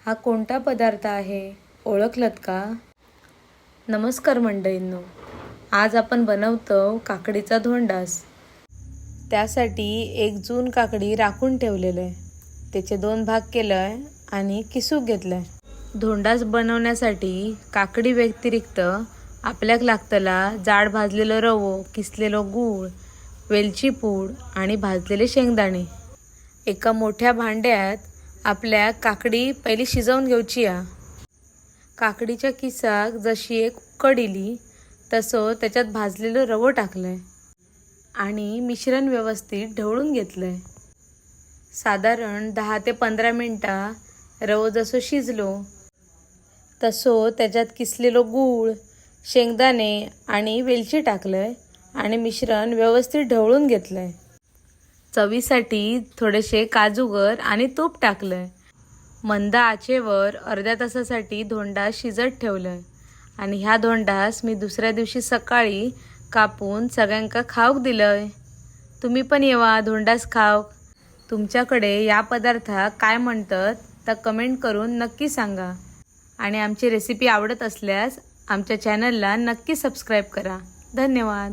हा कोणता पदार्थ आहे ओळखलत का? नमस्कार मंडळींनो, आज आपण बनवतो काकडीचा धोंडास। त्यासाठी एक जून काकडी राखून ठेवलेलं आहे, त्याचे 2 भाग केलं आहे आणि किसूक घेतलं आहे। धोंडास बनवण्यासाठी काकडी व्यतिरिक्त आपल्याक लागतला जाड भाजलेलं रवो, किसलेलो गूळ, वेलची पूड आणि भाजलेले शेंगदाणे। एका मोठ्या भांड्यात आपल्या काकडी पहिली शिजवून घेऊची आहे। काकडीच्या किसाक जशी एक उकड इली तसो त्याच्यात भाजलेलो रवो टाकलाय आणि मिश्रण व्यवस्थित ढवळून घेतलंय। साधारण 10 ते 15 मिनिटा रवो जसो शिजलो तसो त्याच्यात किसलेलो गूळ, शेंगदाणे आणि वेलची टाकलंय आणि मिश्रण व्यवस्थित ढवळून घेतलंय। चवीसाठी थोडेसे काजूगर आणि तूप टाकलंय। मंद आचेवर अर्ध्या तासासाठी धोंडास शिजत ठेवलंय आणि ह्या धोंडास मी दुसऱ्या दिवशी सकाळी कापून सगळ्यांका खाऊक दिलंय। तुम्ही पण येवा धोंडास खाऊक। तुमच्याकडे या पदार्थाक काय म्हणतात तर कमेंट करून नक्की सांगा आणि आमची रेसिपी आवडत असल्यास आमच्या चॅनलला नक्की सबस्क्राईब करा। धन्यवाद।